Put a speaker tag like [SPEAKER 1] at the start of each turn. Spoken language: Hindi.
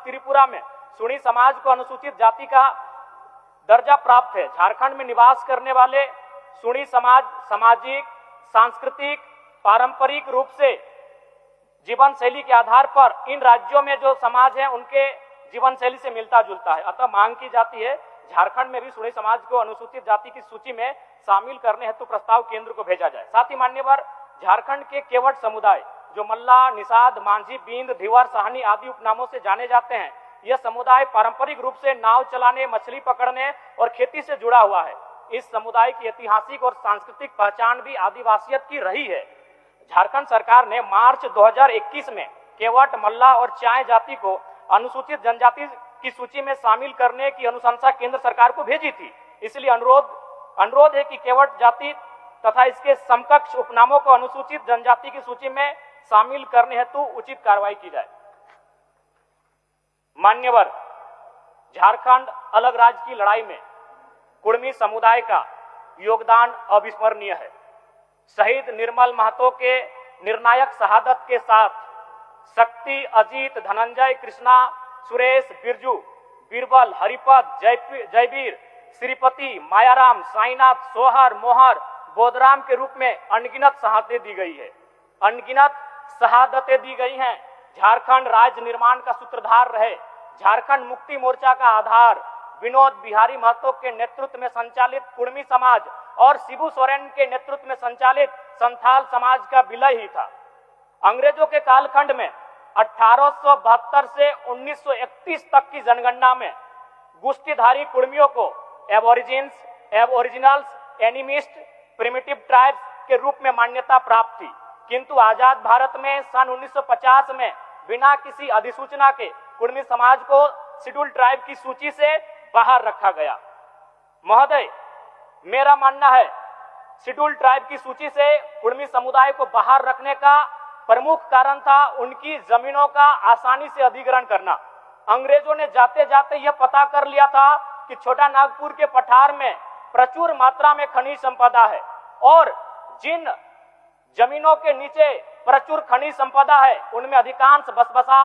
[SPEAKER 1] त्रिपुरा में सुणी समाज को अनुसूचित जाति का दर्जा प्राप्त है। झारखंड में निवास करने वाले सुणी समाज सामाजिक, सांस्कृतिक, पारंपरिक रूप से जीवन शैली के आधार पर इन राज्यों में जो समाज है उनके जीवन शैली से मिलता जुलता है। अतः मांग की जाती है झारखंड में भी सुणी समाज को अनुसूचित जाति की सूची में शामिल करने हेतु प्रस्ताव केंद्र को भेजा जाए। साथ ही मान्यवर झारखंड के केवट समुदाय जो मल्ला, निषाद, मांझी, बींद, धिवर, साहनी आदि उपनामों से जाने जाते हैं, यह समुदाय पारंपरिक रूप से नाव चलाने, मछली पकड़ने और खेती से जुड़ा हुआ है। इस समुदाय की ऐतिहासिक और सांस्कृतिक पहचान भी आदिवासियत की रही है। झारखंड सरकार ने मार्च 2021 में केवट, मल्ला और चाय जाति को अनुसूचित जनजाति की सूची में शामिल करने की अनुशंसा केंद्र सरकार को भेजी थी। इसलिए अनुरोध है कि केवट जाति तथा इसके समकक्ष उपनामों को अनुसूचित जनजाति की सूची में शामिल करने हेतु उचित कार्रवाई की जाए। मान्यवर, झारखंड अलग राज्य की लड़ाई में कुड़मी समुदाय का योगदान अविस्मरणीय है। शहीद निर्मल महतो के निर्णायक शहादत के साथ शक्ति, अजीत, धनंजय, कृष्णा, सुरेश, बिरजू, बीरबल, हरिपद, जयवीर, श्रीपति, मायाराम, साईनाथ, सोहर, मोहर, बोधराम के रूप में अनगिनत शहादतें दी गई है। अनगिनत शहादतें दी गई हैं। झारखंड राज्य निर्माण का सूत्रधार रहे। झारखंड मुक्ति मोर्चा का आधार विनोद बिहारी महतो के नेतृत्व में संचालित कुड़मी समाज और शिबू सोरेन के नेतृत्व में संचालित संथाल समाज का विलय ही था। अंग्रेजों के कालखंड में 1872 से 1931 तक की जनगणना में गुस्तीधारी कुड़मियों को Aborigines, Aboriginals, animist, primitive tribes के रूप में मान्यता प्राप्त थी। किंतु आजाद भारत में सन 1950 में बिना किसी अधिसूचना के कुड़मी समाज को शेड्यूल ट्राइब की सूची से बाहर रखा गया। महोदय, मेरा मानना है शेड्यूल ट्राइब की सूची से कुड़मी समुदाय को बाहर रखने का प्रमुख कारण था उनकी जमीनों का आसानी से अधिग्रहण करना। अंग्रेजों ने जाते जाते यह पता कर लिया था कि छोटा नागपुर के पठार में प्रचुर मात्रा में खनिज संपदा है और जिन जमीनों के नीचे प्रचुर खनिज संपदा है उनमें अधिकांश बसबसा